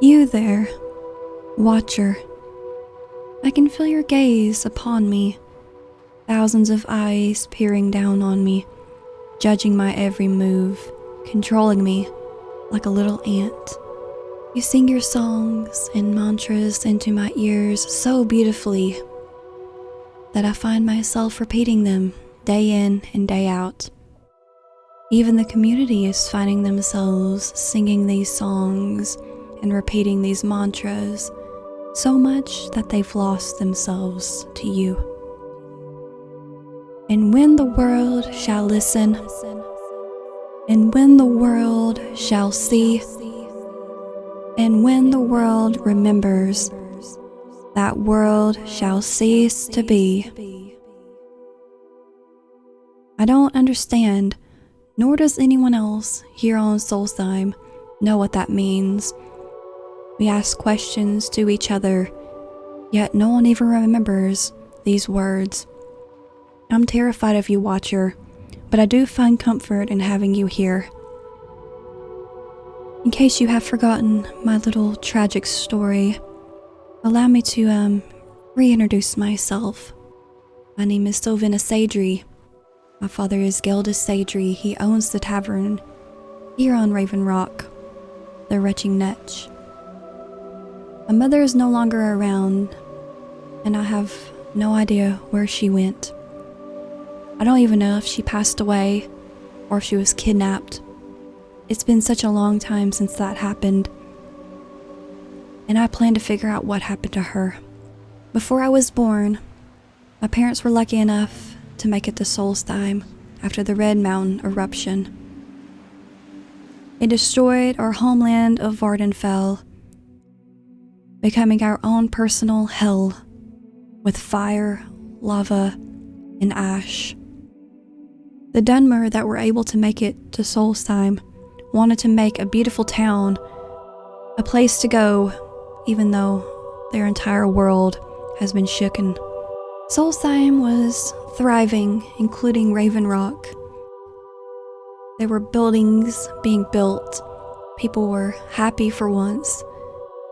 You there, watcher. I can feel your gaze upon me, thousands of eyes peering down on me, judging my every move, controlling me like a little ant. You sing your songs and mantras into my ears so beautifully that I find myself repeating them day in and day out. Even the community is finding themselves singing these songs and repeating these mantras so much that they've lost themselves to you. And when the world shall listen, and when the world shall see, and when the world remembers, that world shall cease to be. I don't understand, nor does anyone else here on Solstheim know what that means. We ask questions to each other, yet no one even remembers these words. I'm terrified of you, Watcher, but I do find comfort in having you here. In case you have forgotten my little tragic story, allow me to reintroduce myself. My name is Sovena Sadri. My father is Geldis Sadri. He owns the tavern here on Raven Rock, the Retching Netch. My mother is no longer around, and I have no idea where she went. I don't even know if she passed away or if she was kidnapped. It's been such a long time since that happened, and I plan to figure out what happened to her. Before I was born, my parents were lucky enough to make it to Solstheim after the Red Mountain eruption. It destroyed our homeland of Vardenfell, becoming our own personal hell with fire, lava, and ash. The Dunmer that were able to make it to Solstheim wanted to make a beautiful town, a place to go, even though their entire world has been shooken. Solstheim was thriving, including Raven Rock. There were buildings being built. People were happy for once,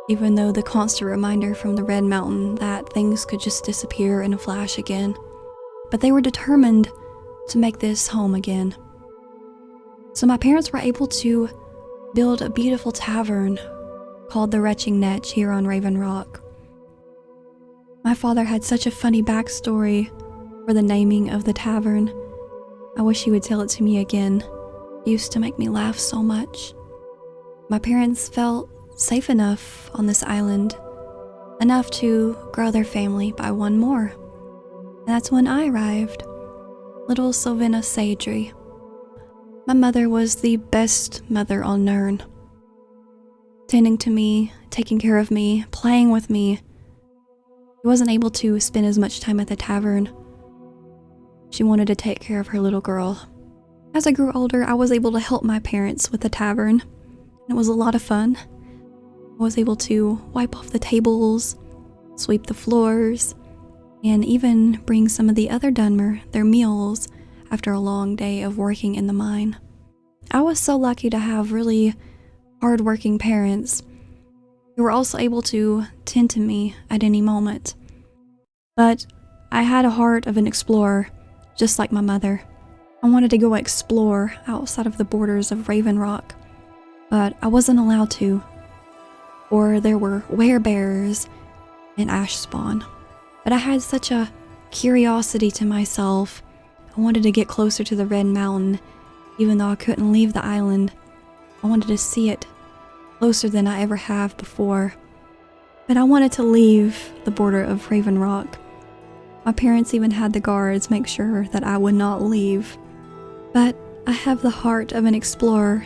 even though the constant reminder from the Red Mountain that things could just disappear in a flash again. But they were determined to make this home again. So my parents were able to build a beautiful tavern called the Retching Netch here on Raven Rock. My father had such a funny backstory for the naming of the tavern. I wish he would tell it to me again. It used to make me laugh so much. My parents felt safe enough on this island, enough to grow their family by one more. And that's when I arrived, little Sovena Sadri. My mother was the best mother on Nirn, tending to me, taking care of me, playing with me. She wasn't able to spend as much time at the tavern. She wanted to take care of her little girl. As I grew older, I was able to help my parents with the tavern. It was a lot of fun. I was able to wipe off the tables, sweep the floors, and even bring some of the other Dunmer their meals after a long day of working in the mine. I was so lucky to have really hard-working parents who were also able to tend to me at any moment. But I had a heart of an explorer, just like my mother. I wanted to go explore outside of the borders of Raven Rock, but I wasn't allowed to, or there were werebears and ash spawn. But I had such a curiosity to myself. I wanted to get closer to the Red Mountain, even though I couldn't leave the island. I wanted to see it closer than I ever have before. But I wanted to leave the border of Raven Rock. My parents even had the guards make sure that I would not leave. But I have the heart of an explorer.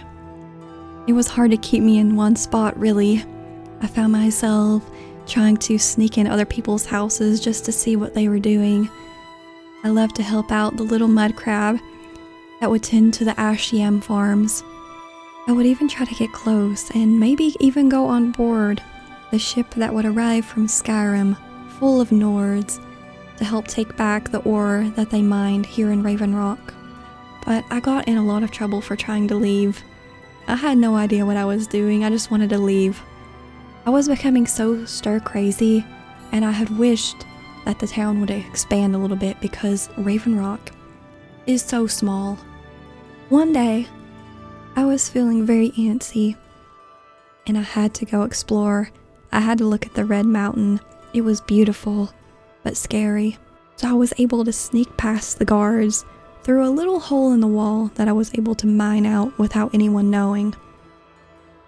It was hard to keep me in one spot, really. I found myself trying to sneak in other people's houses just to see what they were doing. I loved to help out the little mud crab that would tend to the ash yam farms. I would even try to get close and maybe even go on board the ship that would arrive from Skyrim, full of Nords, to help take back the ore that they mined here in Raven Rock. But I got in a lot of trouble for trying to leave. I had no idea what I was doing, I just wanted to leave. I was becoming so stir crazy, and I had wished that the town would expand a little bit because Raven Rock is so small. One day, I was feeling very antsy, and I had to go explore. I had to look at the Red Mountain. It was beautiful, but scary. So I was able to sneak past the guards through a little hole in the wall that I was able to mine out without anyone knowing.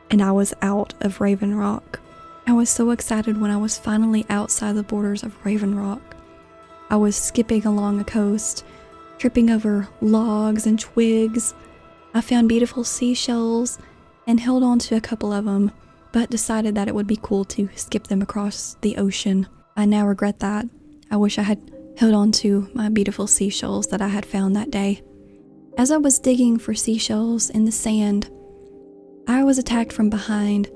And I was out of Raven Rock. I was so excited when I was finally outside the borders of Raven Rock. I was skipping along a coast, tripping over logs and twigs. I found beautiful seashells and held on to a couple of them, but decided that it would be cool to skip them across the ocean. I now regret that. I wish I had held on to my beautiful seashells that I had found that day. As I was digging for seashells in the sand, I was attacked from behind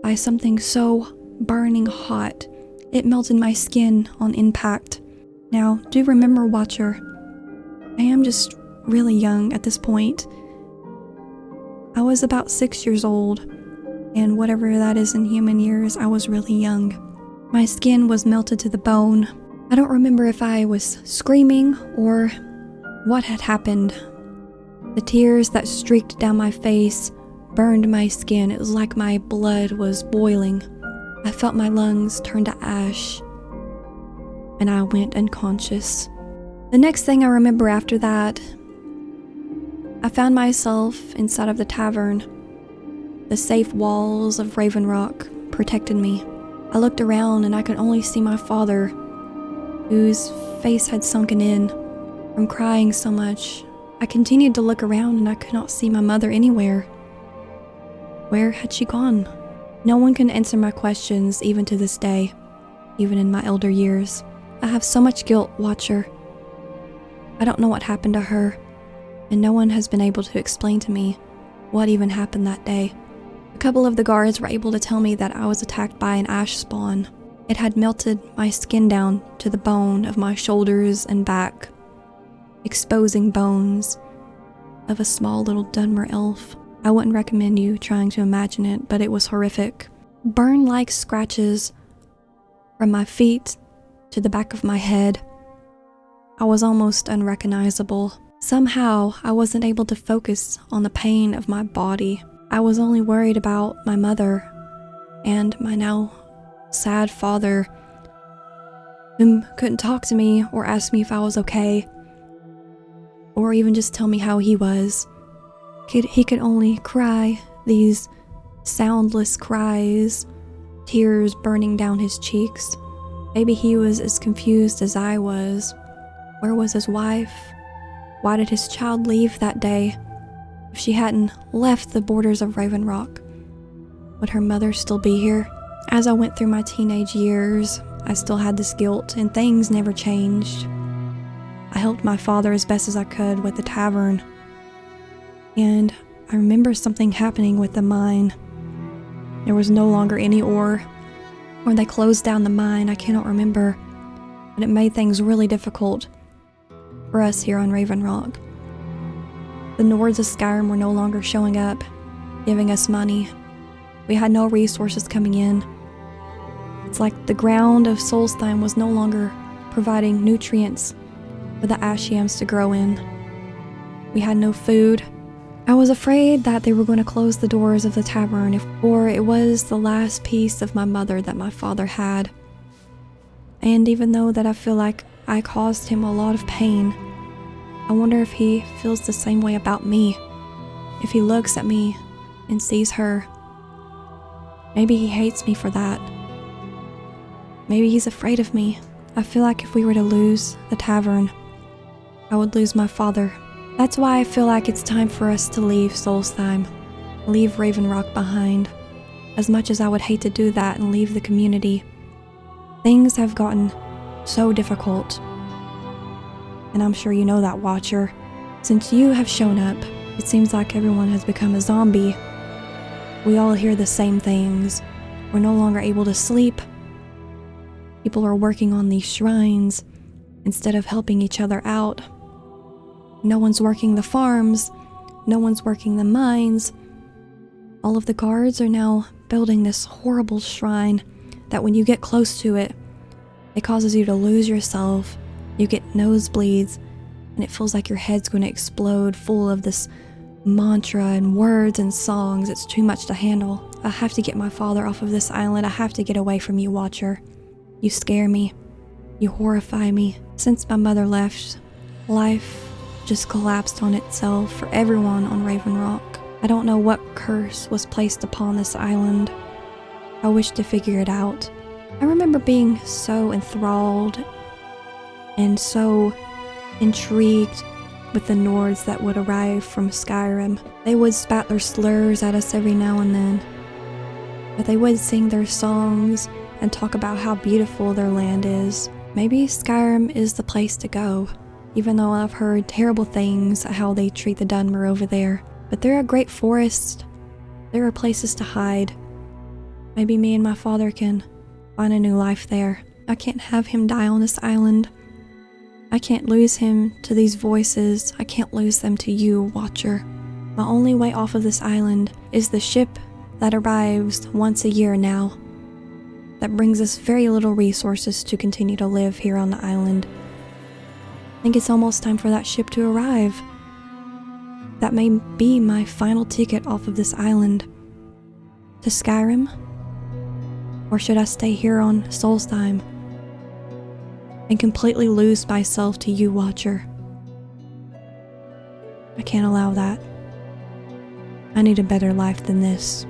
by something so burning hot, it melted my skin on impact. Now, do remember, Watcher, I am just really young at this point. I was about 6 years old, and whatever that is in human years, I was really young. My skin was melted to the bone. I don't remember if I was screaming or what had happened. The tears that streaked down my face burned my skin. It was like my blood was boiling. I felt my lungs turn to ash, and I went unconscious. The next thing I remember after that, I found myself inside of the tavern. The safe walls of Raven Rock protected me. I looked around and I could only see my father, whose face had sunken in from crying so much. I continued to look around and I could not see my mother anywhere. Where had she gone? No one can answer my questions even to this day, even in my elder years. I have so much guilt, Watcher. I don't know what happened to her, and no one has been able to explain to me what even happened that day. A couple of the guards were able to tell me that I was attacked by an ash spawn. It had melted my skin down to the bone of my shoulders and back, exposing bones of a small little Dunmer elf. I wouldn't recommend you trying to imagine it, but it was horrific. Burn-like scratches from my feet to the back of my head. I was almost unrecognizable. Somehow, I wasn't able to focus on the pain of my body. I was only worried about my mother and my now sad father, whom couldn't talk to me or ask me if I was okay, or even just tell me how he was. He could only cry these soundless cries, tears burning down his cheeks. Maybe he was as confused as I was. Where was his wife? Why did his child leave that day? If she hadn't left the borders of Raven Rock, would her mother still be here? As I went through my teenage years, I still had this guilt, and things never changed. I helped my father as best as I could with the tavern, and I remember something happening with the mine. There was no longer any ore, or they closed down the mine. I cannot remember, but it made things really difficult for us here on Raven Rock. The Nords of Skyrim were no longer showing up, giving us money. We had no resources coming in. It's like the ground of Solstheim was no longer providing nutrients for the Ashiams to grow in. We had no food. I was afraid that they were going to close the doors of the tavern, or it was the last piece of my mother that my father had. And even though that I feel like I caused him a lot of pain, I wonder if he feels the same way about me. If he looks at me and sees her, maybe he hates me for that. Maybe he's afraid of me. I feel like if we were to lose the tavern, I would lose my father. That's why I feel like it's time for us to leave Solstheim, leave Raven Rock behind. As much as I would hate to do that and leave the community, things have gotten so difficult. And I'm sure you know that, Watcher. Since you have shown up, it seems like everyone has become a zombie. We all hear the same things. We're no longer able to sleep. People are working on these shrines instead of helping each other out. No one's working the farms. No one's working the mines. All of the guards are now building this horrible shrine that when you get close to it, it causes you to lose yourself. You get nosebleeds, and it feels like your head's going to explode, full of this mantra and words and songs. It's too much to handle. I have to get my father off of this island. I have to get away from you, Watcher. You scare me. You horrify me. Since my mother left, life just collapsed on itself for everyone on Raven Rock. I don't know what curse was placed upon this island. I wish to figure it out. I remember being so enthralled and so intrigued with the Nords that would arrive from Skyrim. They would spat their slurs at us every now and then, but they would sing their songs and talk about how beautiful their land is. Maybe Skyrim is the place to go, even though I've heard terrible things how they treat the Dunmer over there. But there are great forests. There are places to hide. Maybe me and my father can find a new life there. I can't have him die on this island. I can't lose him to these voices. I can't lose them to you, Watcher. My only way off of this island is the ship that arrives once a year now, that brings us very little resources to continue to live here on the island. I think it's almost time for that ship to arrive. That may be my final ticket off of this island. To Skyrim? Or should I stay here on Solstheim and completely lose myself to you, Watcher? I can't allow that. I need a better life than this.